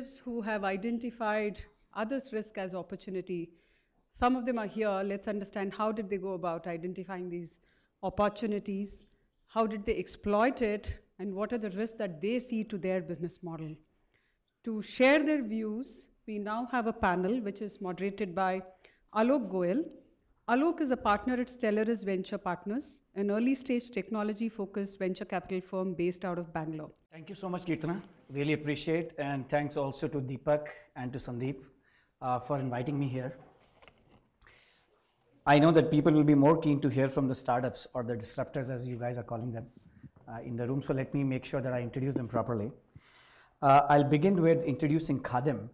executives who have identified others' risk as opportunity. Some of them are here. Let's understand how did they go about identifying these opportunities? How did they exploit it? And what are the risks that they see to their business model? To share their views, we now have a panel which is moderated by Alok Goyal. Alok is a partner at Stellaris Venture Partners, an early-stage technology-focused venture capital firm based out of Bangalore. Thank you so much, Kirtana. Really appreciate, and thanks also to Deepak and to Sandeep for inviting me here. I know that people will be more keen to hear from the startups or the disruptors, as you guys are calling them, in the room, so let me make sure that I introduce them properly. I'll begin with introducing Khadim.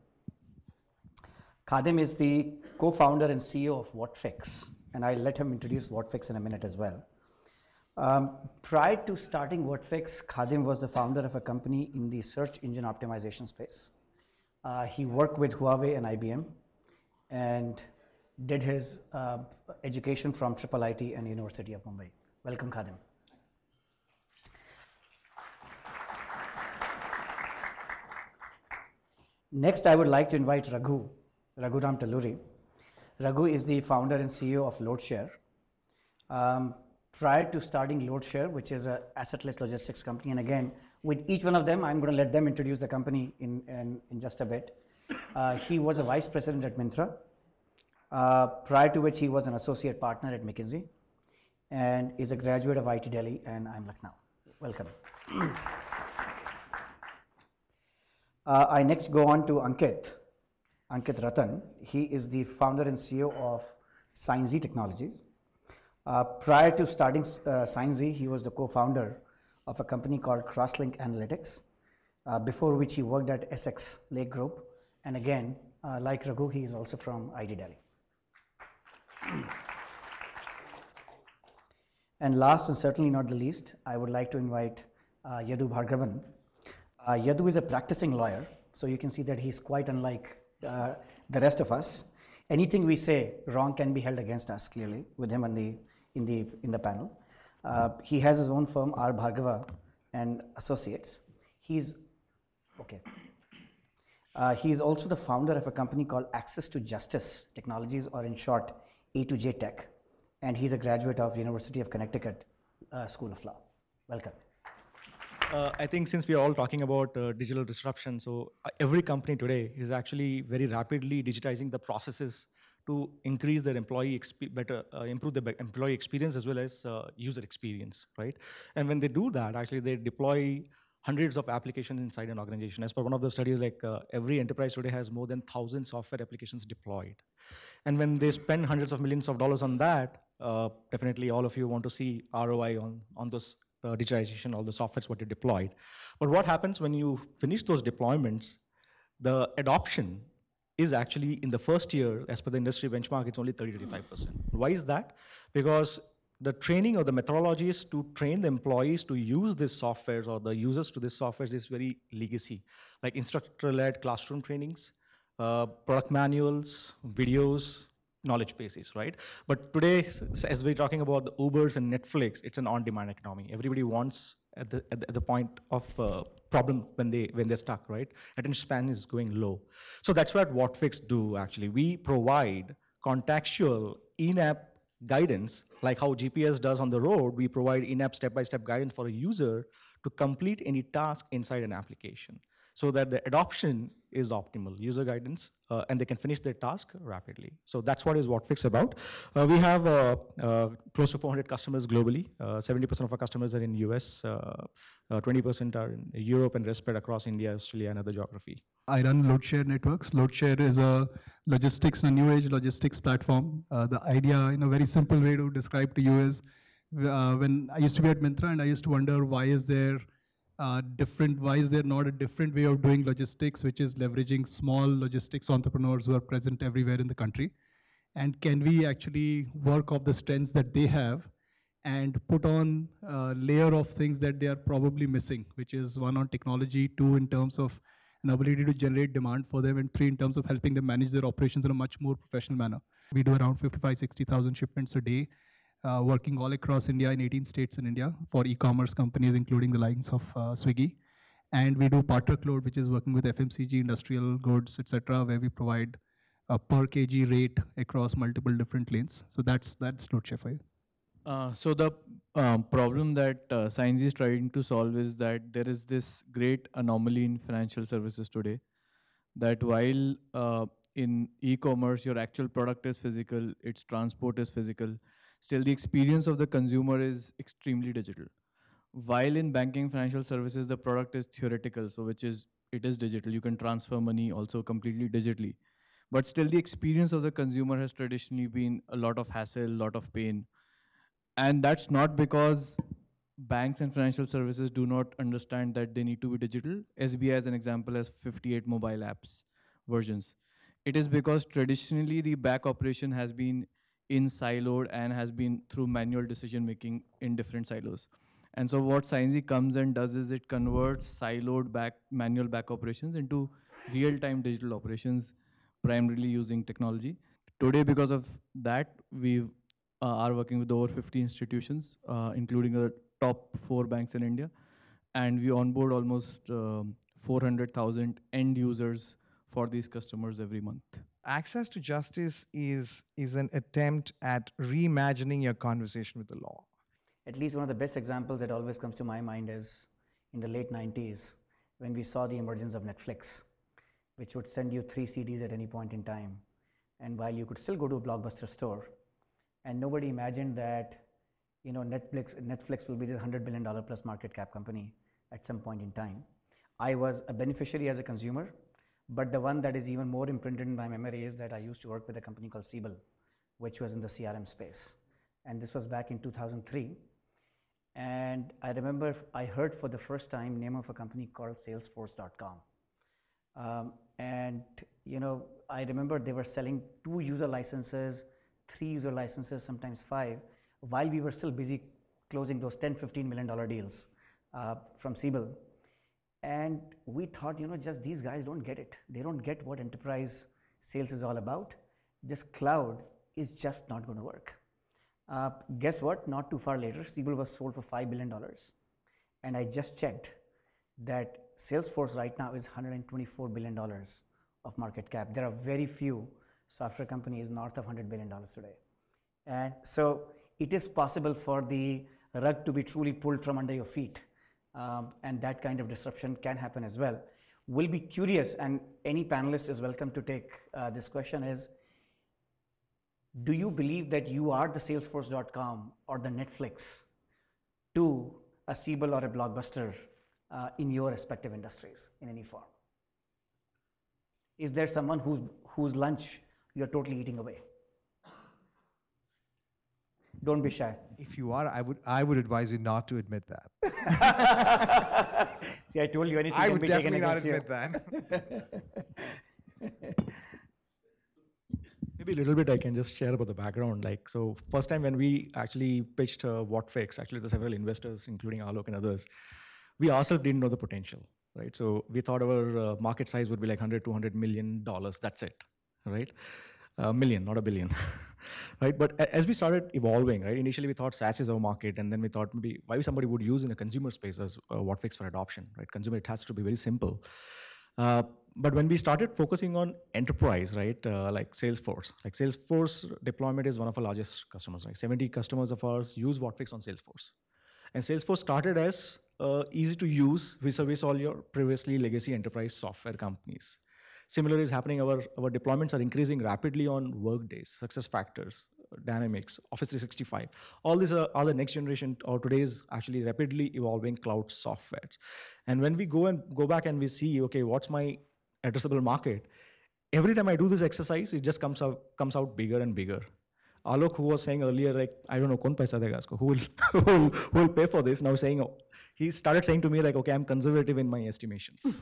Khadim is the co-founder and CEO of WhatFix, and I'll let him introduce WhatFix in a minute as well. Prior to starting WhatFix, Khadim was the founder of a company in the search engine optimization space. He worked with Huawei and IBM and did his education from IIIT and University of Mumbai. Welcome, Khadim. Next, I would like to invite Raghuram Talluri. Raghu is the founder and CEO of Loadshare. Prior to starting Loadshare, which is an assetless logistics company, and again, with each one of them, I'm going to let them introduce the company in just a bit. He was a vice president at Myntra, prior to which he was an associate partner at McKinsey, and is a graduate of IIT Delhi and IIM Lucknow. Welcome. I next go on to Ankit Ratan. He is the founder and CEO of SignZ Technologies. Prior to starting SignZ, he was the co-founder of a company called Crosslink Analytics, before which he worked at Essex Lake Group. And again, like Raghu, he is also from IIT Delhi. And last and certainly not the least, I would like to invite Yadu Bhargavan. Yadu is a practicing lawyer, so you can see that he's quite unlike the rest of us. Anything we say wrong can be held against us, clearly, with him in the panel. He has his own firm, R. Bhargava and Associates. He's also the founder of a company called Access to Justice Technologies, or in short, A2J Tech, and he's a graduate of University of Connecticut School of Law. Welcome. I think since we are all talking about digital disruption, so every company today is actually very rapidly digitizing the processes to increase their improve the employee experience as well as user experience, right? And when they do that, actually they deploy hundreds of applications inside an organization. As per one of the studies, like every enterprise today has more than 1,000 software applications deployed. And when they spend hundreds of millions of dollars on that, definitely all of you want to see ROI on those digitization, all the softwares what you deployed. But what happens when you finish those deployments, the adoption is actually in the first year, as per the industry benchmark, it's only 30-35%. Why is that? Because the training or the methodologies to train the employees to use these softwares or the users to these softwares is very legacy, like instructor-led classroom trainings, product manuals, videos, knowledge bases, right? But today, as we're talking about the Ubers and Netflix, it's an on-demand economy. Everybody wants at the point of problem when they're stuck, right? Attention span is going low. So that's what WhatFix do actually. We provide contextual in-app guidance, like how GPS does on the road. We provide in-app step-by-step guidance for a user to complete any task inside an application, so that the adoption is optimal, user guidance, and they can finish their task rapidly. So that's what is WhatFix about. We have close to 400 customers globally. 70% of our customers are in US, 20% are in Europe, and rest spread across India, Australia, and other geography. I run Loadshare Networks. Loadshare is a logistics, a new age logistics platform. The idea, in a very simple way to describe to you is, when I used to be at Myntra, and I used to wonder why is there not a different way of doing logistics, which is leveraging small logistics entrepreneurs who are present everywhere in the country? And can we actually work off the strengths that they have and put on a layer of things that they are probably missing, which is one, on technology, two, in terms of an ability to generate demand for them, and three, in terms of helping them manage their operations in a much more professional manner. We do around 55,000-60,000 shipments a day, working all across India in 18 states in India for e-commerce companies, including the likes of Swiggy. And we do part truckload, which is working with FMCG, industrial goods, etc., where we provide a per kg rate across multiple different lanes. So that's LoadShare for you. So the problem that Science is trying to solve is that there is this great anomaly in financial services today, that while in e-commerce your actual product is physical, its transport is physical, still the experience of the consumer is extremely digital. While in banking financial services the product is theoretical, so it is digital. You can transfer money also completely digitally. But still the experience of the consumer has traditionally been a lot of hassle, a lot of pain. And that's not because banks and financial services do not understand that they need to be digital. SBI, as an example, has 58 mobile apps versions. It is because traditionally the back operation has been in siloed and has been through manual decision making in different silos. And so what Scienzy comes and does is it converts siloed manual back operations into real-time digital operations, primarily using technology. Today, because of that, we are working with over 50 institutions, including the top 4 banks in India. And we onboard almost 400,000 end users for these customers every month. Access to justice is an attempt at reimagining your conversation with the law. At least one of the best examples that always comes to my mind is in the late 90s, when we saw the emergence of Netflix, which would send you 3 CDs at any point in time. And while you could still go to a Blockbuster store, and nobody imagined that, you know, Netflix will be this $100 billion plus market cap company at some point in time. I was a beneficiary as a consumer, but the one that is even more imprinted in my memory is that I used to work with a company called Siebel, which was in the CRM space. And this was back in 2003. And I remember I heard for the first time name of a company called Salesforce.com. And you know, I remember they were selling 2 user licenses, 3 user licenses, sometimes 5, while we were still busy closing those $10, $15 million deals from Siebel. And we thought, you know, just these guys don't get it. They don't get what enterprise sales is all about. This cloud is just not going to work. Guess what? Not too far later, Siebel was sold for $5 billion. And I just checked that Salesforce right now is $124 billion of market cap. There are very few software companies north of $100 billion today. And so it is possible for the rug to be truly pulled from under your feet. And that kind of disruption can happen as well. We'll be curious, and any panelist is welcome to take this question is, do you believe that you are the Salesforce.com or the Netflix to a Siebel or a Blockbuster in your respective industries in any form? Is there someone whose lunch you're totally eating away? Don't be shy. If you are, I would advise you not to admit that. See, I told you anything I can would be taken definitely not against you. admit that. Maybe a little bit I can just share about the background. Like, so first time when we actually pitched WhatFix, actually there's several investors, including Alok and others, we ourselves didn't know the potential, right? So we thought our market size would be like $100, $200 million. That's it, right? A million, not a billion, right? But as we started evolving, right? Initially we thought SaaS is our market, and then we thought maybe why somebody would use in a consumer space as WhatFix for adoption, right? Consumer, it has to be very simple. But when we started focusing on enterprise, right, like Salesforce deployment is one of our largest customers, right? 70 customers of ours use WhatFix on Salesforce. And Salesforce started as easy to use vis-a-vis all your previously legacy enterprise software companies. Similar is happening, our deployments are increasing rapidly on Workday, SuccessFactors, Dynamics, Office 365. All these are the next generation or today's actually rapidly evolving cloud softwares. And when we go back and we see, okay, what's my addressable market? Every time I do this exercise, it just comes out bigger and bigger. Alok, who was saying earlier, like, I don't know, kaun paisa dega isko? Who will pay for this? Now saying, he started saying to me like, okay, I'm conservative in my estimations,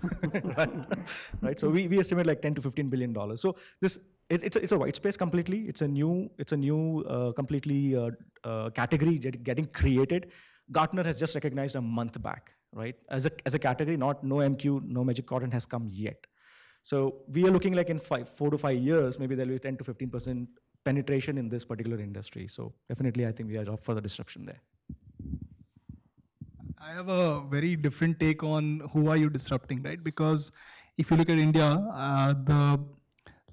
right? So we estimate like $10 to $15 billion. So it's a white space completely. It's a new completely category getting created. Gartner has just recognized a month back, right? As a category, no MQ, no Magic Quadrant has come yet. So we are looking like in 4 to 5 years, maybe there'll be 10 to 15% penetration in this particular industry. So definitely, I think we are up for the disruption there. I have a very different take on who are you disrupting, right? Because if you look at India, the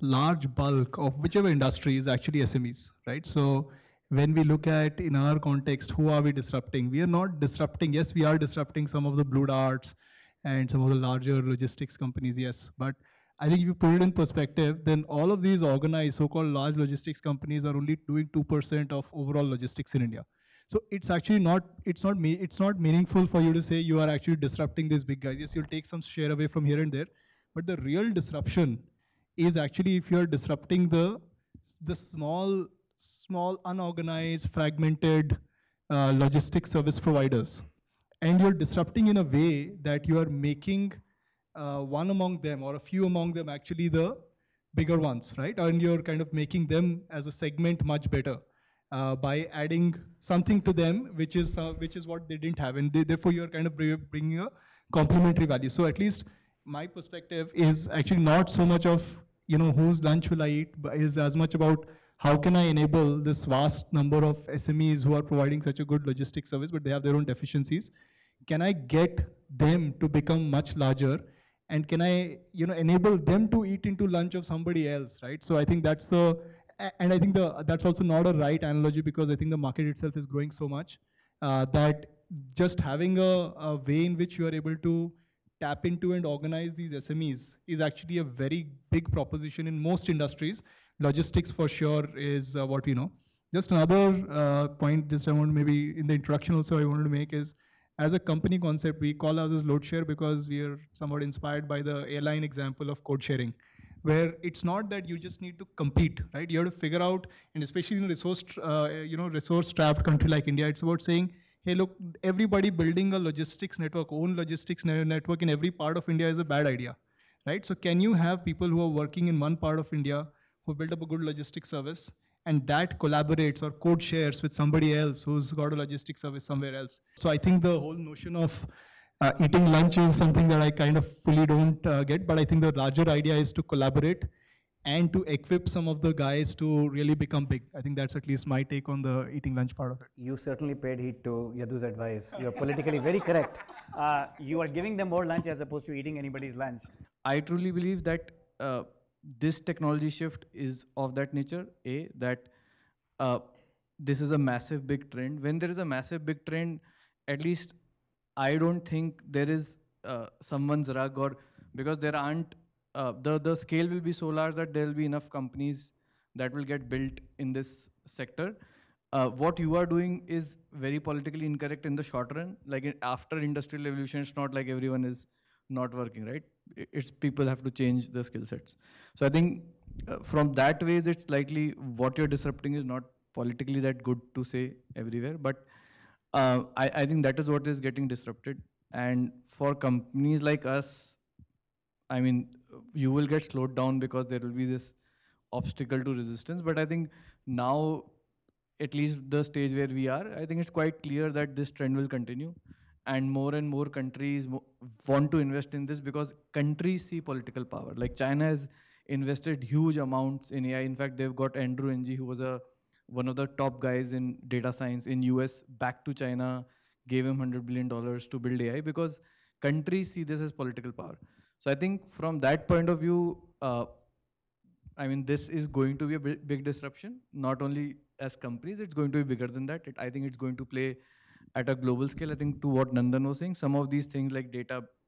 large bulk of whichever industry is actually SMEs, right? So when we look at in our context, who are we disrupting? We are not disrupting. Yes, we are disrupting some of the blue darts and some of the larger logistics companies, yes. But I think if you put it in perspective, then all of these organized so-called large logistics companies are only doing 2% of overall logistics in India. So it's actually it's not meaningful for you to say you are actually disrupting these big guys. Yes, you'll take some share away from here and there, but the real disruption is actually if you're disrupting the small unorganized fragmented logistics service providers, and you're disrupting in a way that you are making one among them or a few among them actually the bigger ones, right? And you're kind of making them as a segment much better by adding something to them, which is what they didn't have, and therefore you're kind of bringing a complementary value. So at least my perspective is actually not so much of whose lunch will I eat, but is as much about how can I enable this vast number of SMEs who are providing such a good logistics service, but they have their own deficiencies. Can I get them to become much larger? And can I, enable them to eat into lunch of somebody else, right? So I think that's and I think that's also not a right analogy, because I think the market itself is growing so much that just having a way in which you are able to tap into and organize these SMEs is actually a very big proposition in most industries. Logistics for sure is what we know. Just another point, just I want to maybe in the introduction also I wanted to make is, as a company concept, we call ourselves LoadShare because we are somewhat inspired by the airline example of code sharing, where it's not that you just need to compete, right? You have to figure out, and especially in a resource-strapped country like India, it's about saying, hey, look, everybody building a logistics network, own logistics network in every part of India is a bad idea, right? So can you have people who are working in one part of India who build up a good logistics service, and that collaborates or code shares with somebody else who's got a logistics service somewhere else? So I think the whole notion of eating lunch is something that I kind of fully don't get, but I think the larger idea is to collaborate and to equip some of the guys to really become big. I think that's at least my take on the eating lunch part of it. You certainly paid heed to Yadu's advice. You're politically very correct. You are giving them more lunch as opposed to eating anybody's lunch. I truly believe that this technology shift is of that nature, that this is a massive big trend. When there is a massive big trend, at least I don't think there is someone's rug, or because there aren't, the scale will be so large that there will be enough companies that will get built in this sector. What you are doing is very politically incorrect in the short run. Like after industrial revolution, it's not like everyone is not working, right? It's people have to change the skill sets. So I think from that ways, it's likely what you're disrupting is not politically that good to say everywhere, but I think that is what is getting disrupted. And for companies like us, I mean, you will get slowed down because there will be this obstacle to resistance. But I think now, at least the stage where we are, I think it's quite clear that this trend will continue. And more countries want to invest in this because countries see political power. Like China has invested huge amounts in AI. In fact, they've got Andrew Ng, who was one of the top guys in data science in US, back to China, gave him $100 billion to build AI because countries see this as political power. So I think from that point of view, I mean, this is going to be a big disruption, not only as companies, it's going to be bigger than that. I think it's going to play at a global scale. I think to what Nandan was saying, some of these things like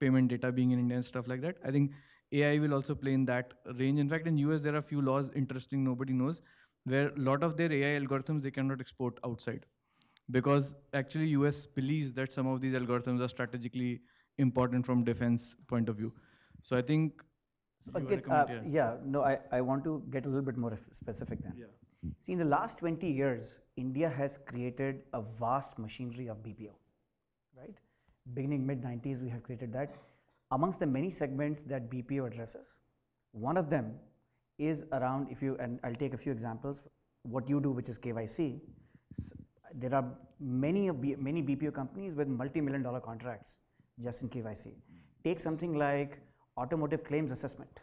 payment data being in India and stuff like that, I think AI will also play in that range. In fact, in US, there are a few laws, interesting, nobody knows, where a lot of their AI algorithms, they cannot export outside. Because actually US believes that some of these algorithms are strategically important from defense point of view. So I think, I want to get a little bit more specific then. Yeah. See, in the last 20 years, India has created a vast machinery of BPO, right? Beginning mid-90s, we have created that. Amongst the many segments that BPO addresses, one of them is around, and I'll take a few examples, what you do, which is KYC. There are many BPO companies with multi-million-dollar contracts just in KYC. Take something like automotive claims assessment,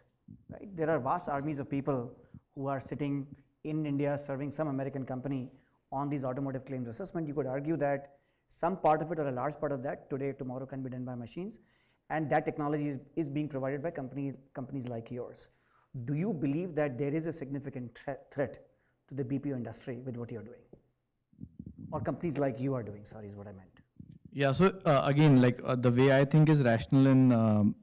right? There are vast armies of people who are sitting in India serving some American company on these automotive claims assessment. You could argue that Some part of it or a large part of that today, tomorrow can be done by machines, and that technology is being provided by companies like yours. Do you believe that there is a significant threat to the BPO industry with what you're doing? Or companies like you are doing, sorry, is what I meant. Yeah, so again, like the way I think is rational and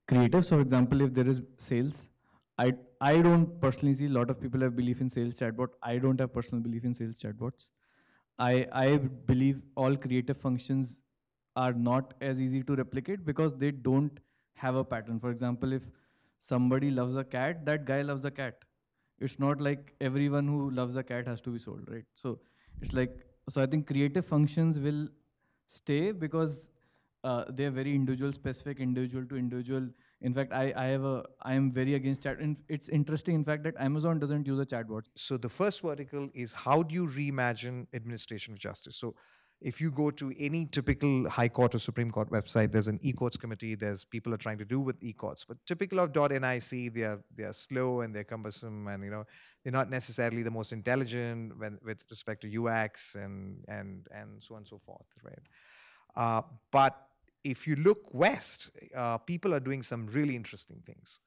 creative. So, for example, if there is sales, I don't personally see a lot of people have belief in sales chatbot. I don't have personal belief in sales chatbots. I believe all creative functions are not as easy to replicate because they don't have a pattern. For example, if somebody loves a cat, that guy loves a cat. It's not like everyone who loves a cat has to be sold, right? So it's like, so I think creative functions will stay because they're very individual specific, individual to individual. In fact, I am very against chat. It's interesting, in fact, that Amazon doesn't use a chatbot. So the first vertical is how do you reimagine administration of justice? So if you go to any typical high court or Supreme Court website, there's an e-courts committee, there's people are trying to do with e-courts. But typical of .nic, they are slow and they're cumbersome, and they're not necessarily the most intelligent with respect to UX and so on and so forth, right? But if you look west, people are doing some really interesting things.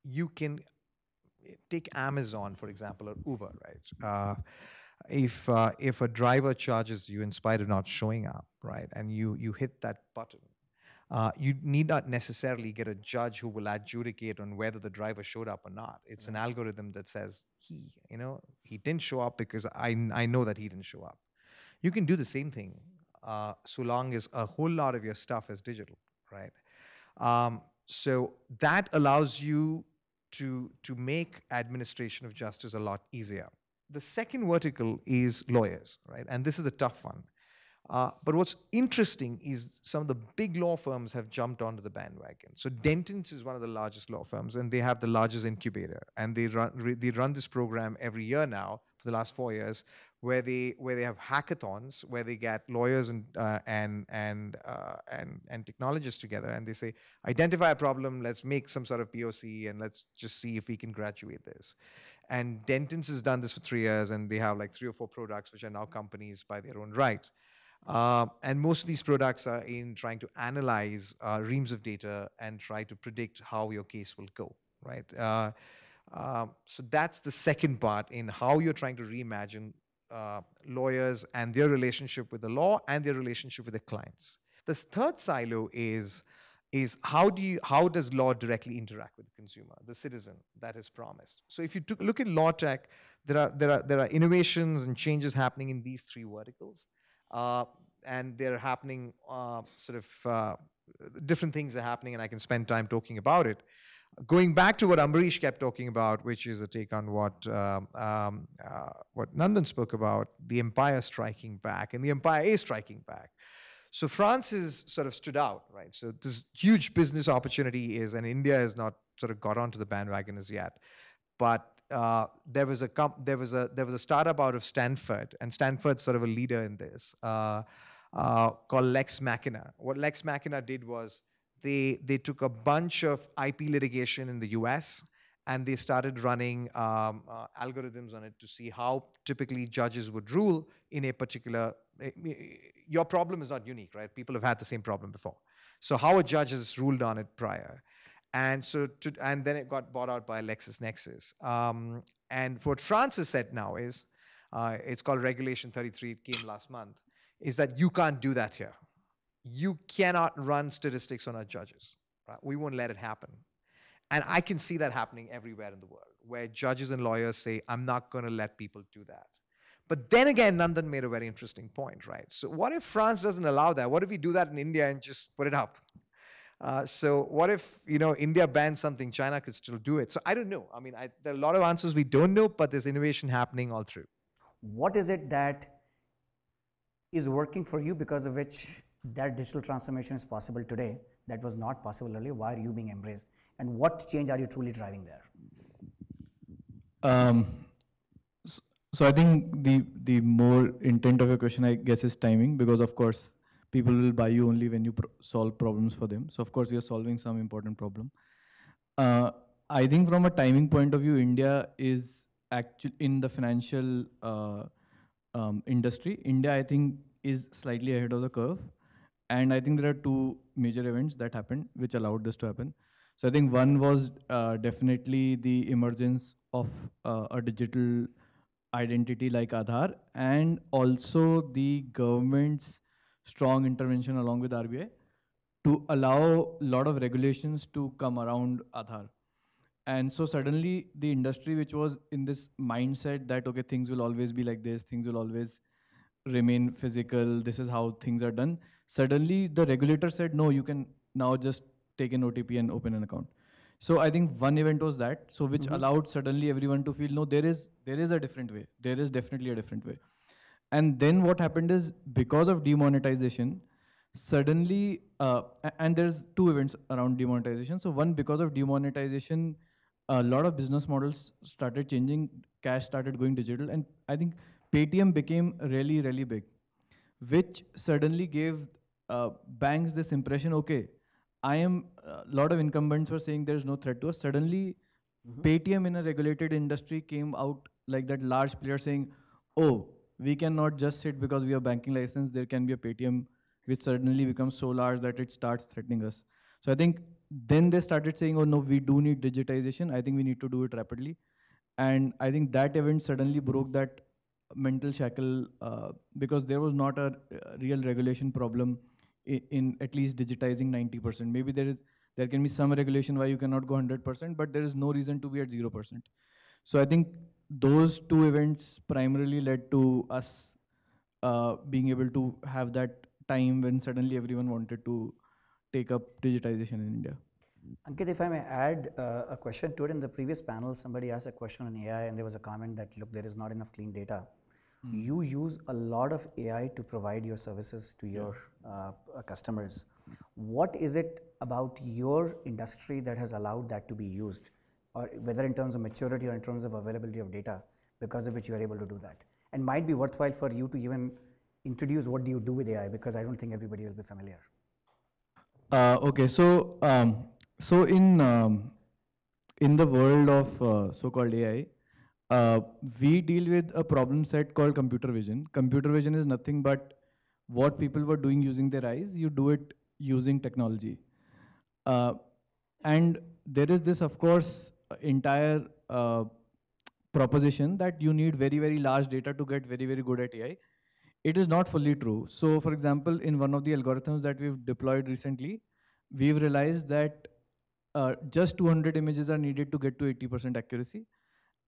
You can take Amazon, for example, or Uber, right? If a driver charges you in spite of not showing up, right, and you hit that button, you need not necessarily get a judge who will adjudicate on whether the driver showed up or not. It's an algorithm that says he didn't show up because I know that he didn't show up. You can do the same thing so long as a whole lot of your stuff is digital, right? So that allows you to make administration of justice a lot easier. The second vertical is lawyers, right? And this is a tough one. But what's interesting is some of the big law firms have jumped onto the bandwagon. So Dentons is one of the largest law firms, and they have the largest incubator. And they run this program every year now for the last 4 years, where they have hackathons where they get lawyers and technologists together, and they say, identify a problem, let's make some sort of POC, and let's just see if we can graduate this. And Dentons has done this for 3 years, and they have like 3 or 4 products which are now companies by their own right. And most of these products are in trying to analyze reams of data and try to predict how your case will go, right? So that's the second part in how you're trying to reimagine lawyers and their relationship with the law and their relationship with their clients. The third silo is how does law directly interact with the consumer, the citizen that is promised. So if you look at law tech, there are innovations and changes happening in these 3 verticals, and they're happening different things are happening, and I can spend time talking about it. Going back to what Ambarish kept talking about, which is a take on what Nandan spoke about, the empire striking back, and the empire is striking back. So France has sort of stood out, right? So this huge business opportunity is, and India has not sort of got onto the bandwagon as yet, but there was a startup out of Stanford, and Stanford's sort of a leader in this, called Lex Machina. What Lex Machina did was they took a bunch of IP litigation in the US, and they started running algorithms on it to see how typically judges would rule in a particular. Your problem is not unique, right? People have had the same problem before. So how a judge has ruled on it prior. And then it got bought out by LexisNexis. And what France has said now is, it's called Regulation 33, it came last month, is that you can't do that here. You cannot run statistics on our judges. Right? We won't let it happen. And I can see that happening everywhere in the world, where judges and lawyers say, I'm not going to let people do that. But then again, Nandan made a very interesting point, right? So what if France doesn't allow that? What if we do that in India and just put it up? So what if India bans something, China could still do it? So I don't know. I mean, there are a lot of answers we don't know, but there's innovation happening all through. What is it that is working for you because of which that digital transformation is possible today that was not possible earlier? Why are you being embraced? And what change are you truly driving there? So I think the more intent of your question, I guess, is timing, because of course people will buy you only when you solve problems for them. So of course we are solving some important problem. I think from a timing point of view, India is actually in the financial industry. India, I think, is slightly ahead of the curve. And I think there are two major events that happened which allowed this to happen. So I think one was definitely the emergence of a digital identity like Aadhaar, and also the government's strong intervention along with RBI to allow a lot of regulations to come around Aadhaar. And so suddenly the industry, which was in this mindset that, okay, things will always be like this, things will always remain physical, this is how things are done. Suddenly the regulator said, no, you can now just take an OTP and open an account. So I think one event was that, so which allowed suddenly everyone to feel, no, there is a different way. There is definitely a different way. And then what happened is, because of demonetization, suddenly, and there's two events around demonetization. So one, because of demonetization, a lot of business models started changing, cash started going digital, and I think Paytm became really, really big, which suddenly gave banks this impression, okay, a lot of incumbents were saying there's no threat to us. Suddenly, Paytm in a regulated industry came out like that large player saying, oh, we cannot just sit because we have banking license, there can be a Paytm which suddenly becomes so large that it starts threatening us. So I think then they started saying, oh no, we do need digitization. I think we need to do it rapidly. And I think that event suddenly broke that mental shackle because there was not a real regulation problem in at least digitizing 90%. Maybe there can be some regulation why you cannot go 100%, but there is no reason to be at 0%. So I think those two events primarily led to us being able to have that time when suddenly everyone wanted to take up digitization in India. Ankit, if I may add a question to it, in the previous panel, somebody asked a question on AI and there was a comment that, look, there is not enough clean data. You use a lot of AI to provide your services to your customers. What is it about your industry that has allowed that to be used, or whether in terms of maturity or in terms of availability of data, because of which you are able to do that? And might be worthwhile for you to even introduce what do you do with AI, because I don't think everybody will be familiar. Okay, so in the world of so-called AI, we deal with a problem set called computer vision. Computer vision is nothing but what people were doing using their eyes, you do it using technology. And there is this, of course, entire proposition that you need very, very large data to get very, very good at AI. It is not fully true. So for example, in one of the algorithms that we've deployed recently, we've realized that just 200 images are needed to get to 80% accuracy.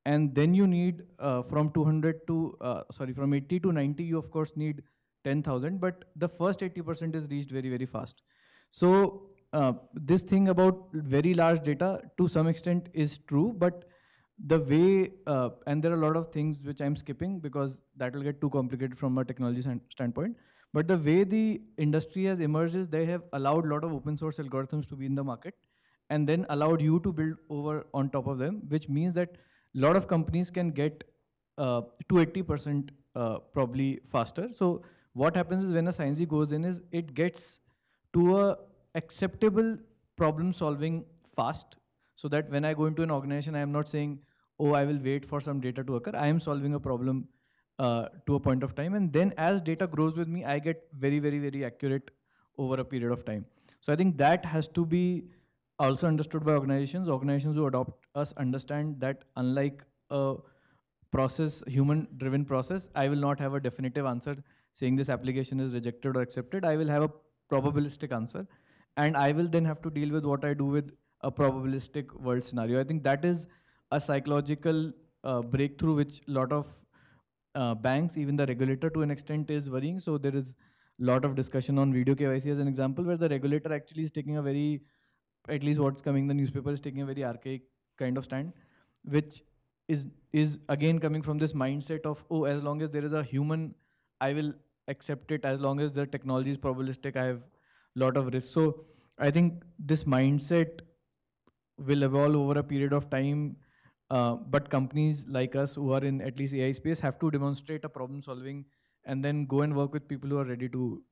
And then you need from 80 to 90, you of course need 10,000, but the first 80% is reached very, very fast. So this thing about very large data to some extent is true, but the way, and there are a lot of things which I'm skipping because that will get too complicated from a technology standpoint, but the way the industry has emerged is they have allowed a lot of open source algorithms to be in the market and then allowed you to build over on top of them, which means that a lot of companies can get to 80% probably faster. So what happens is when a Sciencey goes in is it gets to a acceptable problem solving fast, so that when I go into an organization, I am not saying, oh, I will wait for some data to occur. I am solving a problem to a point of time. And then as data grows with me, I get very, very, very accurate over a period of time. So I think that has to be also understood by organizations. Organizations who adopt us understand that unlike a process, human-driven process, I will not have a definitive answer saying this application is rejected or accepted. I will have a probabilistic answer. And I will then have to deal with what I do with a probabilistic world scenario. I think that is a psychological breakthrough which a lot of banks, even the regulator to an extent, is worrying. So there is a lot of discussion on video KYC as an example, where the regulator actually is taking a very, at least what's coming in the newspaper, is taking a very archaic kind of stand, which is again coming from this mindset of, oh, as long as there is a human, I will accept it. As long as the technology is probabilistic, I have a lot of risk. So I think this mindset will evolve over a period of time, but companies like us who are in at least AI space have to demonstrate a problem solving and then go and work with people who are ready to,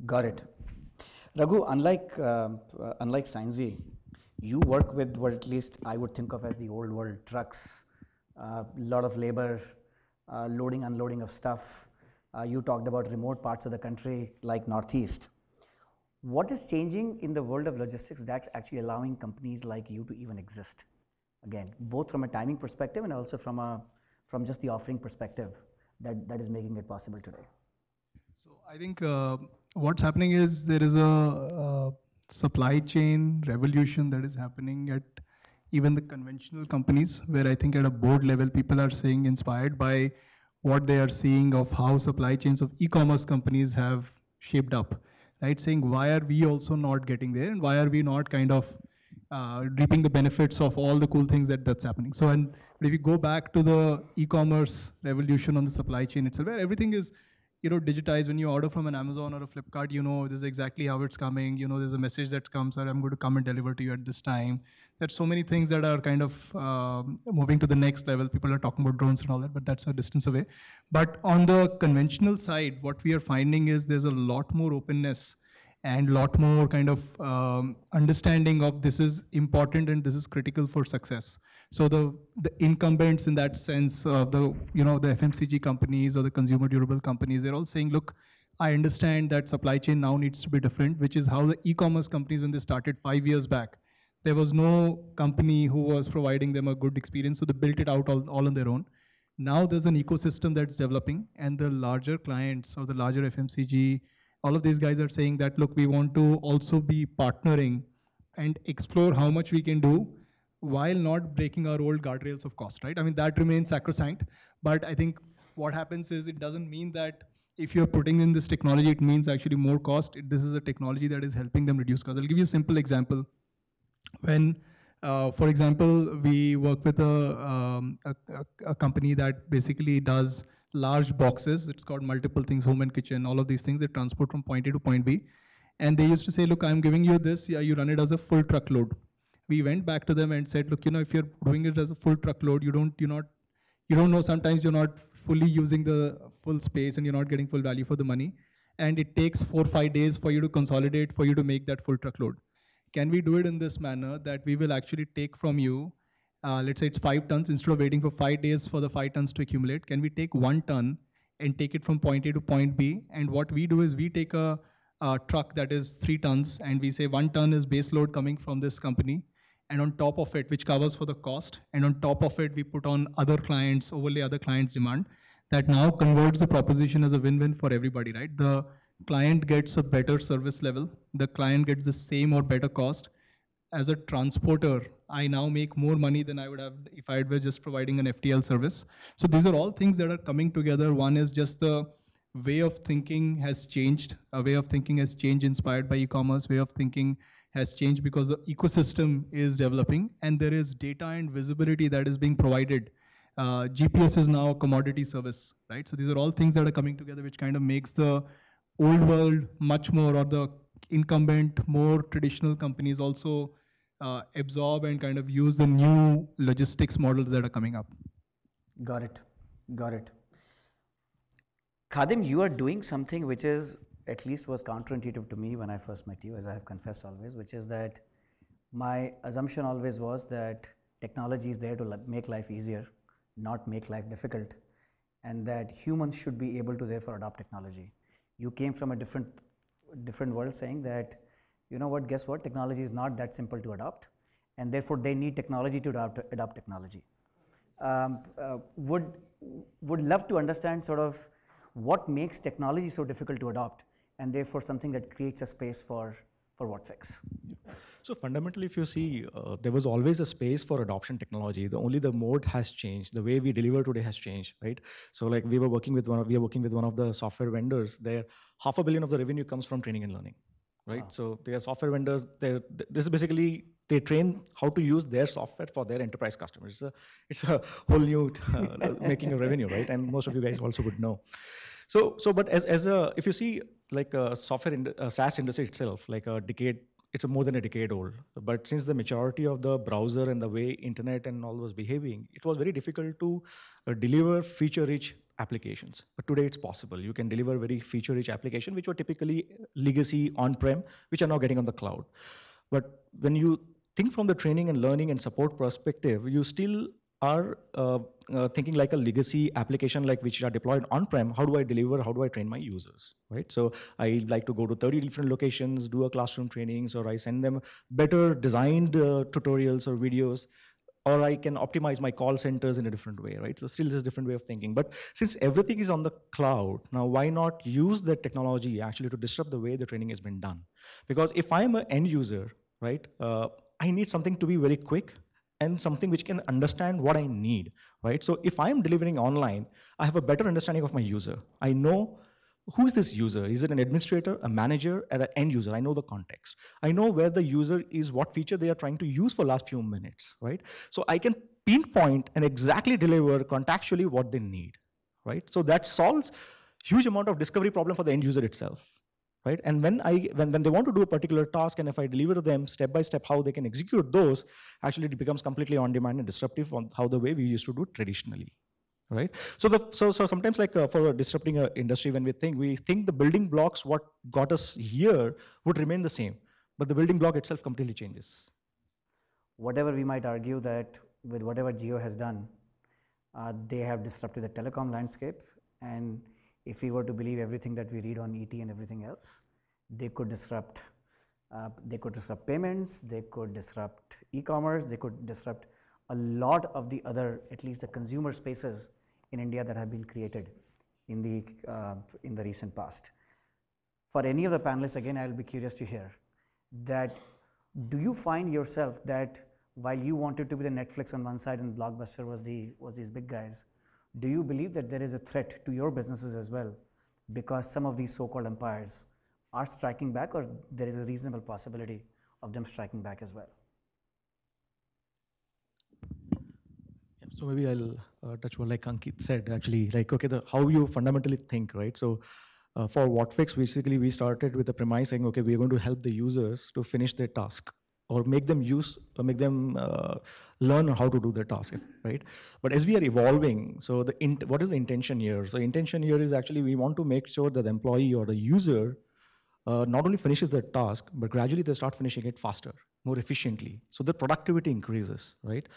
Got it. Raghu, unlike Sciencey, you work with what at least I would think of as the old world trucks, a lot of labor, loading, unloading of stuff. You talked about remote parts of the country like Northeast. What is changing in the world of logistics that's actually allowing companies like you to even exist? Again, both from a timing perspective and also from just the offering perspective that is making it possible today. So I think what's happening is there is a supply chain revolution that is happening at even the conventional companies, where I think at a board level, people are saying, inspired by what they are seeing of how supply chains of e-commerce companies have shaped up, right? Saying, why are we also not getting there, and why are we not kind of reaping the benefits of all the cool things that's happening? So, and if you go back to the e-commerce revolution on the supply chain itself, where everything is, you know, digitized. When you order from an Amazon or a Flipkart, you know, this is exactly how it's coming. You know, there's a message that comes, sir, I'm going to come and deliver to you at this time. There's so many things that are kind of moving to the next level. People are talking about drones and all that, but that's a distance away. But on the conventional side, what we are finding is there's a lot more openness and a lot more kind of understanding of this is important and this is critical for success. So the incumbents in that sense, the FMCG companies or the consumer durable companies, they're all saying, look, I understand that supply chain now needs to be different, which is how the e-commerce companies, when they started 5 years back, there was no company who was providing them a good experience, so they built it out all on their own. Now there's an ecosystem that's developing, and the larger clients or the larger FMCG, all of these guys are saying that, look, we want to also be partnering and explore how much we can do while not breaking our old guardrails of cost, right? I mean, that remains sacrosanct, but I think what happens is it doesn't mean that if you're putting in this technology, it means actually more cost. This is a technology that is helping them reduce cost. I'll give you a simple example. When, for example, we work with a company that basically does large boxes. It's called Multiple Things, Home and Kitchen, all of these things. They transport from point A to point B. And they used to say, look, I'm giving you this, yeah, you run it as a full truckload. We went back to them and said, look, you know, if you're doing it as a full truckload, you don't know, sometimes you're not fully using the full space and you're not getting full value for the money. And it takes 4 or 5 days for you to consolidate, for you to make that full truckload. Can we do it in this manner that we will actually take from you, let's say it's 5 tons, instead of waiting for 5 days for the 5 tons to accumulate, can we take 1 ton and take it from point A to point B? And what we do is we take a truck that is 3 tons and we say 1 ton is base load coming from this company. And on top of it, which covers for the cost, and on top of it, we put on other clients, overlay other clients' demand, that now converts the proposition as a win-win for everybody, right? The client gets a better service level. The client gets the same or better cost. As a transporter, I now make more money than I would have if I were just providing an FTL service. So these are all things that are coming together. One is just the way of thinking has changed. A way of thinking has changed inspired by e-commerce. Way of thinking has changed because the ecosystem is developing and there is data and visibility that is being provided. GPS is now a commodity service, right? So these are all things that are coming together, which kind of makes the old world much more, or the incumbent, more traditional companies also absorb and kind of use the new logistics models that are coming up. Got it. Khadim, you are doing something which is, at least was counterintuitive to me when I first met you, as I have confessed always, which is that my assumption always was that technology is there to make life easier, not make life difficult, and that humans should be able to therefore adopt technology. You came from a different world saying that, you know what, guess what, technology is not that simple to adopt, and therefore they need technology to adopt technology. Would love to understand sort of what makes technology so difficult to adopt, and therefore something that creates a space for WhatFix. So fundamentally, if you see, there was always a space for adoption technology. The mode has changed. The way we deliver today has changed, right? So like we are working with one of the software vendors. There, $500 million of the revenue comes from training and learning, right? Wow. So they are software vendors. This is basically, they train how to use their software for their enterprise customers. It's a whole new making a revenue, right? And most of you guys also would know. But if you see like a SaaS industry itself, like a decade, it's more than a decade old. But since the maturity of the browser and the way internet and all was behaving, it was very difficult to deliver feature-rich applications. But today it's possible. You can deliver very feature-rich applications, which were typically legacy on-prem, which are now getting on the cloud. But when you think from the training and learning and support perspective, you still are thinking like a legacy application like which are deployed on-prem. How do I deliver? How do I train my users, right? So I like to go to 30 different locations, do a classroom trainings, or I send them better designed tutorials or videos, or I can optimize my call centers in a different way, right? So still there's a different way of thinking. But since everything is on the cloud, now why not use that technology actually to disrupt the way the training has been done? Because if I'm an end user, right, I need something to be very quick and something which can understand what I need, right? So if I'm delivering online, I have a better understanding of my user. I know who is this user? Is it an administrator, a manager, or an end user? I know the context. I know where the user is, what feature they are trying to use for last few minutes, right? So I can pinpoint and exactly deliver contextually what they need, right? So that solves huge amount of discovery problem for the end user itself, right? And when they want to do a particular task, and if I deliver them step by step how they can execute those, actually it becomes completely on demand and disruptive on how the way we used to do it traditionally, right? So sometimes like for disrupting an industry, when we think the building blocks what got us here would remain the same, but the building block itself completely changes. Whatever we might argue that with whatever Jio has done, they have disrupted the telecom landscape, and if we were to believe everything that we read on ET and everything else, they could disrupt payments, they could disrupt e-commerce, they could disrupt a lot of the other, at least the consumer spaces in India that have been created in the recent past. For any of the panelists, again, I'll be curious to hear that, do you find yourself that while you wanted to be the Netflix on one side and Blockbuster was these big guys, do you believe that there is a threat to your businesses as well because some of these so-called empires are striking back, or there is a reasonable possibility of them striking back as well? So maybe I'll touch what like Ankit said, actually, like, okay, how you fundamentally think, right? So for WhatFix, basically we started with the premise saying, okay, we're going to help the users to finish their task or make them learn how to do their task, right? But as we are evolving, so what is the intention here? So intention here is actually we want to make sure that the employee or the user not only finishes their task, but gradually they start finishing it faster, more efficiently. So the productivity increases, right?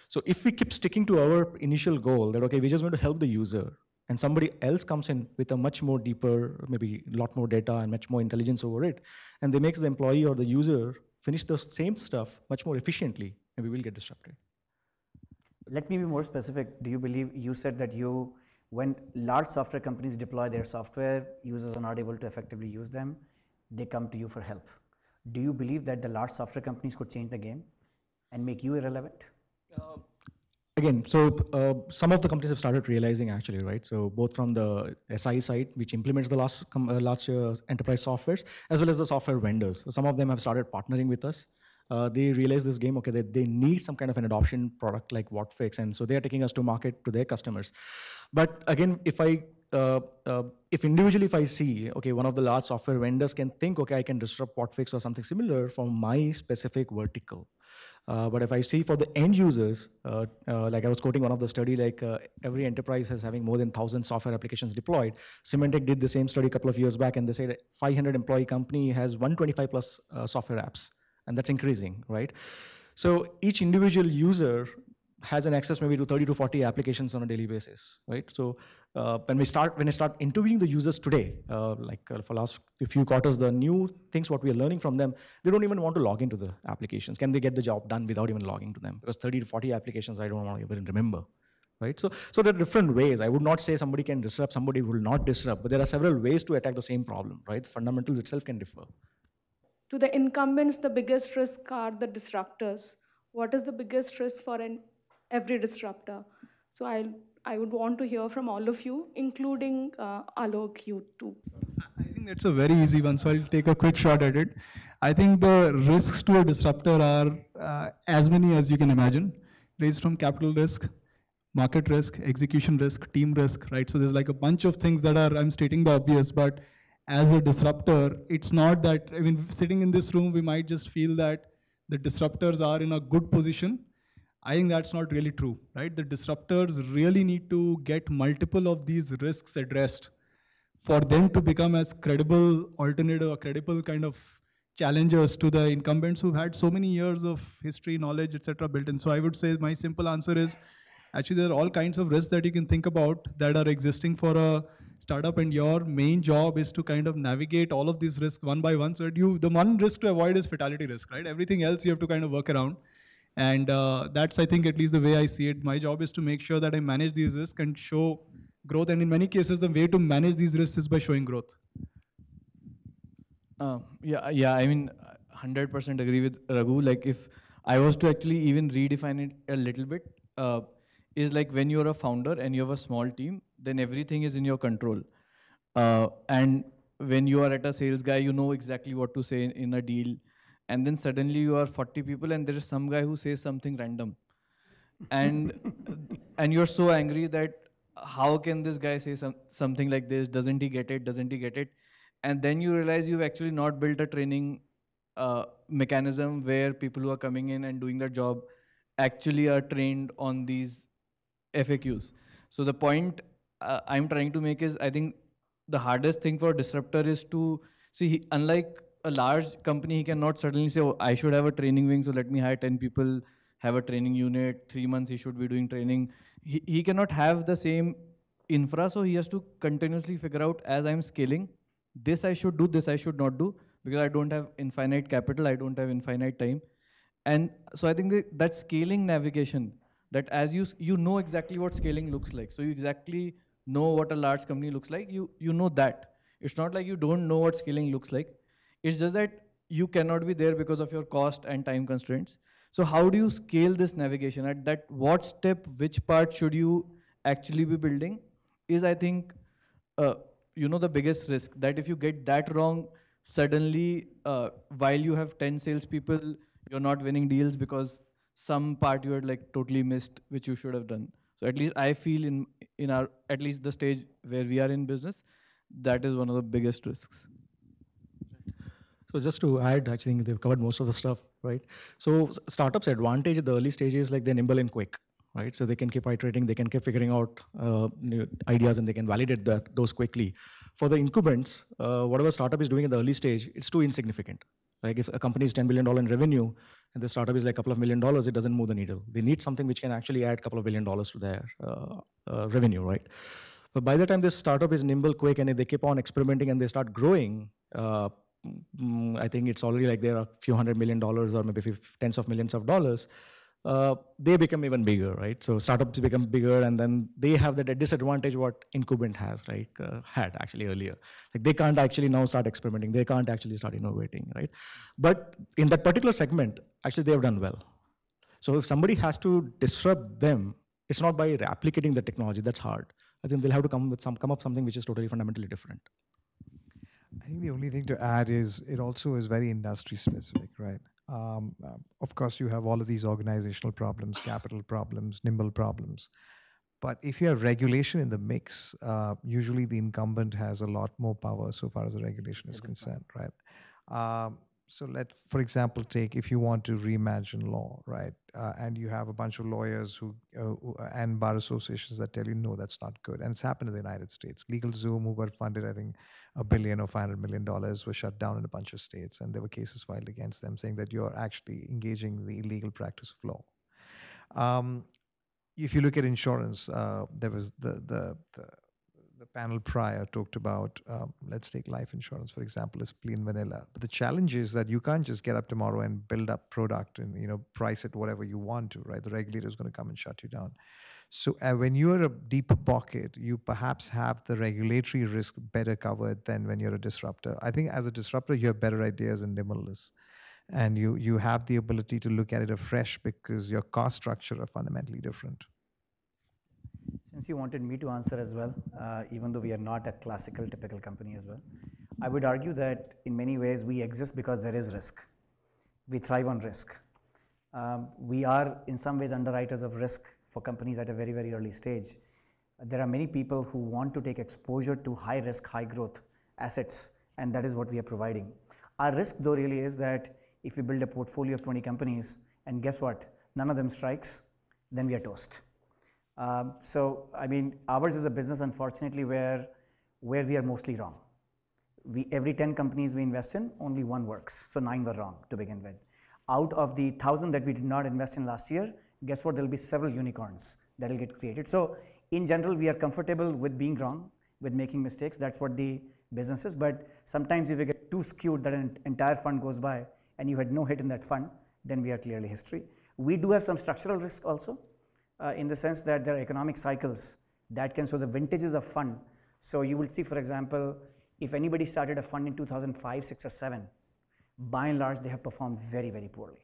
So if we keep sticking to our initial goal that, okay, we're just going to help the user, and somebody else comes in with a much more deeper, maybe a lot more data and much more intelligence over it, and they makes the employee or the user finish the same stuff much more efficiently, and we will get disrupted. Let me be more specific. Do you believe, you said that when large software companies deploy their software, users are not able to effectively use them, they come to you for help. Do you believe that the large software companies could change the game and make you irrelevant? Again, so some of the companies have started realizing actually, right? So both from the SI side, which implements the large enterprise softwares, as well as the software vendors. So some of them have started partnering with us. They realize this game, okay, that they need some kind of an adoption product like WhatFix, and so they are taking us to market to their customers. But again, if individually I see, okay, one of the large software vendors can think, okay, I can disrupt WhatFix or something similar from my specific vertical. But if I see for the end users, like I was quoting one of the study, like every enterprise is having more than 1,000 software applications deployed. Symantec did the same study a couple of years back, and they said 500 employee company has 125 plus software apps, and that's increasing, right? So each individual user has an access maybe to 30 to 40 applications on a daily basis, right? So when I start interviewing the users today, for last few quarters, the new things what we are learning from them, they don't even want to log into the applications. Can they get the job done without even logging to them? Because 30 to 40 applications, I don't want to even remember, right? So there are different ways. I would not say somebody can disrupt, somebody will not disrupt, but there are several ways to attack the same problem, right? The fundamentals itself can differ. To the incumbents, the biggest risk are the disruptors. What is the biggest risk for every disruptor? So I would want to hear from all of you, including Alok, you too. I think that's a very easy one, so I'll take a quick shot at it. I think the risks to a disruptor are as many as you can imagine, ranged from capital risk, market risk, execution risk, team risk, right? So there's like a bunch of things that are, I'm stating the obvious, but as a disruptor, it's not that, I mean, sitting in this room, we might just feel that the disruptors are in a good position. I think that's not really true, right? The disruptors really need to get multiple of these risks addressed for them to become as credible alternative or credible kind of challengers to the incumbents who've had so many years of history, knowledge, etc. built in. So I would say my simple answer is Actually, there are all kinds of risks that you can think about that are existing for a startup, and your main job is to kind of navigate all of these risks one by one. So that the one risk to avoid is fatality risk, right? Everything else you have to kind of work around. And that's, I think, at least the way I see it. My job is to make sure that I manage these risks and show growth. And in many cases, the way to manage these risks is by showing growth. Yeah. I mean, 100% agree with Raghu. Like, if I was to actually even redefine it a little bit, is like when you're a founder and you have a small team, then everything is in your control. And when you are at a sales guy, you know exactly what to say in a deal. And then suddenly you are 40 people and there is some guy who says something random. And you're so angry that how can this guy say something like this? Doesn't he get it? Doesn't he get it? And then you realize you've actually not built a training mechanism where people who are coming in and doing their job actually are trained on these FAQs. So the point I'm trying to make is, I think the hardest thing for a disruptor is to see, unlike a large company, he cannot suddenly say, oh, I should have a training wing, so let me hire 10 people, have a training unit, 3 months he should be doing training. He cannot have the same infra, so he has to continuously figure out, as I'm scaling, this I should do, this I should not do, because I don't have infinite capital, I don't have infinite time. And so I think that scaling navigation, that as you know exactly what scaling looks like. So you exactly know what a large company looks like. You know that. It's not like you don't know what scaling looks like. It's just that you cannot be there because of your cost and time constraints. So how do you scale this navigation? At that, what step, which part should you actually be building is, I think, the biggest risk. That if you get that wrong, suddenly, while you have 10 salespeople, you're not winning deals because some part you had like totally missed, which you should have done. So at least I feel in our, at least the stage where we are in business, that is one of the biggest risks. So just to add, I think they've covered most of the stuff, right? So startups' advantage at the early stages, like they're nimble and quick, right? So they can keep iterating, they can keep figuring out new ideas, and they can validate those quickly. For the incumbents, whatever startup is doing in the early stage, it's too insignificant. Like if a company is $10 billion in revenue and the startup is like a couple of $1 million, it doesn't move the needle. They need something which can actually add a couple of $1 billion to their revenue, right? But by the time this startup is nimble, quick, and if they keep on experimenting and they start growing, I think it's already like there are a few $100 million or maybe tens of millions of dollars. They become even bigger, right? So startups become bigger, and then they have that disadvantage what incumbent has, right? Had actually earlier. Like they can't actually now start experimenting. They can't actually start innovating, right? But in that particular segment, actually they have done well. So if somebody has to disrupt them, it's not by replicating the technology. That's hard. I think they'll have to come up something which is totally fundamentally different. I think the only thing to add is it also is very industry specific, right? Of course, you have all of these organizational problems, capital problems, nimble problems. But if you have regulation in the mix, usually the incumbent has a lot more power so far as the regulation is concerned, right? So for example, take if you want to reimagine law, right? And you have a bunch of lawyers and bar associations that tell you, no, that's not good. And it's happened in the United States. LegalZoom, who got funded, I think, $1 billion or $500 million, was shut down in a bunch of states. And there were cases filed against them saying that you're actually engaging in the illegal practice of law. If you look at insurance, there was the panel prior talked about, let's take life insurance, for example, as plain vanilla. But the challenge is that you can't just get up tomorrow and build up product and price it whatever you want to, right? The regulator is going to come and shut you down. So when you're a deeper pocket, you perhaps have the regulatory risk better covered than when you're a disruptor. I think as a disruptor, you have better ideas and nimbleness. And you have the ability to look at it afresh because your cost structure are fundamentally different. Since you wanted me to answer as well, even though we are not a classical, typical company as well, I would argue that in many ways we exist because there is risk. We thrive on risk. We are in some ways underwriters of risk for companies at a very, very early stage. There are many people who want to take exposure to high risk, high growth assets, and that is what we are providing. Our risk though really is that if we build a portfolio of 20 companies and guess what, none of them strikes, then we are toast. So, I mean, ours is a business, unfortunately, where we are mostly wrong. Every 10 companies we invest in, only one works. So 9 were wrong to begin with. Out of the 1,000 that we did not invest in last year, guess what? There'll be several unicorns that will get created. So in general, we are comfortable with being wrong, with making mistakes. That's what the business is. But sometimes if you get too skewed that an entire fund goes by and you had no hit in that fund, then we are clearly history. We do have some structural risk also, in the sense that there are economic cycles that can show the vintages of fund. So you will see, for example, if anybody started a fund in 2005, 6 or 7, by and large, they have performed very, very poorly.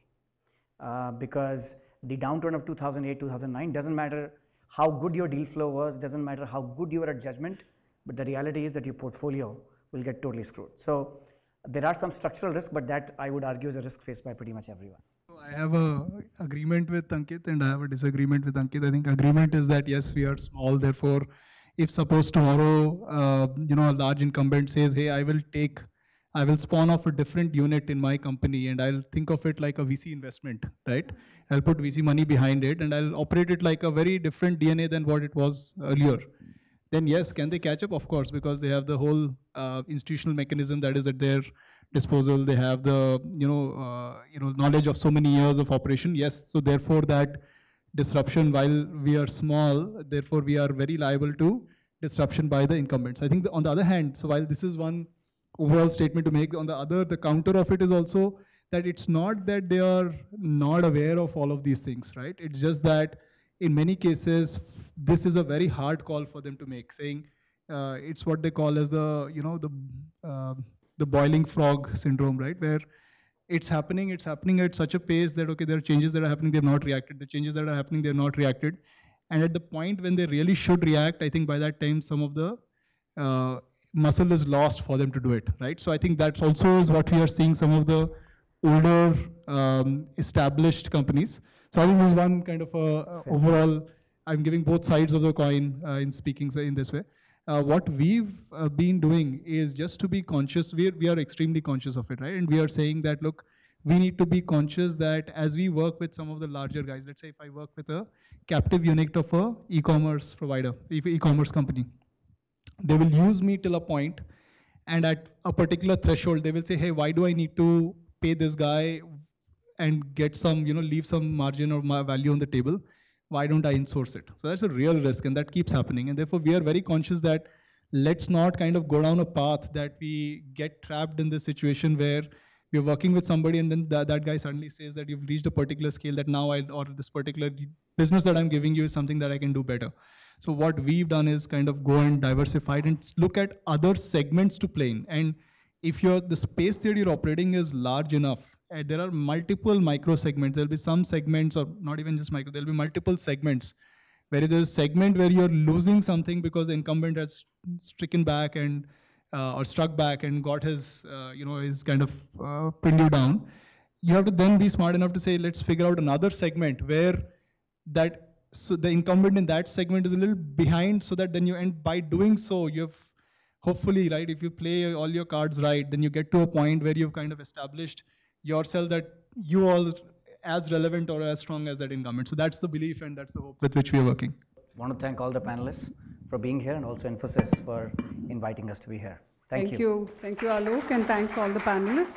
Because the downturn of 2008, 2009 doesn't matter how good your deal flow was, doesn't matter how good you were at judgment, but the reality is that your portfolio will get totally screwed. So there are some structural risks, but that I would argue is a risk faced by pretty much everyone. I have a agreement with Ankit and I have a disagreement with Ankit. I think agreement is that yes, we are small. Therefore, if suppose tomorrow, a large incumbent says, hey, I will spawn off a different unit in my company and I'll think of it like a VC investment, right? I'll put VC money behind it and I'll operate it like a very different DNA than what it was earlier. Then yes, can they catch up? Of course, because they have the whole institutional mechanism that is at their disposal. They have the knowledge of so many years of operation. Yes, so therefore that disruption, while we are small, therefore we are very liable to disruption by the incumbents. I think on the other hand, so while this is one overall statement to make, on the other, the counter of it is also that it's not that they are not aware of all of these things, right? It's just that in many cases, this is a very hard call for them to make, saying it's what they call as the boiling frog syndrome, right? Where it's happening at such a pace that, okay, there are changes that are happening, they've not reacted. The changes that are happening, they're not reacted. And at the point when they really should react, I think by that time, some of the muscle is lost for them to do it, right? So I think that also is what we are seeing some of the older established companies. So I think this is one kind of overall, I'm giving both sides of the coin in speaking in this way. What we've been doing is just to be conscious. We are extremely conscious of it, right? And we are saying that, look, we need to be conscious that as we work with some of the larger guys, let's say if I work with a captive unit of a e-commerce provider, e-commerce company, they will use me till a point, and at a particular threshold, they will say, hey, why do I need to pay this guy and get some, leave some margin or value on the table? Why don't I insource it? So that's a real risk, and that keeps happening. And therefore, we are very conscious that let's not kind of go down a path that we get trapped in this situation where we're working with somebody and then that guy suddenly says that you've reached a particular scale that now or this particular business that I'm giving you is something that I can do better. So what we've done is kind of go and diversify and look at other segments to play in. And if the space that you're operating is large enough, there are multiple micro segments. There'll be some segments, or not even just micro, there'll be multiple segments where there's a segment where you're losing something because the incumbent has stricken back and or struck back and got his, is kind of pinned you down. You have to then be smart enough to say, let's figure out another segment where so the incumbent in that segment is a little behind, so that then and by doing so, you've hopefully, right, if you play all your cards right, then you get to a point where you've kind of established yourself that you are as relevant or as strong as that incumbent. So that's the belief and that's the hope with which we are working. I want to thank all the panelists for being here and also Infosys for inviting us to be here. Thank you. Thank you, Alok, and thanks all the panelists.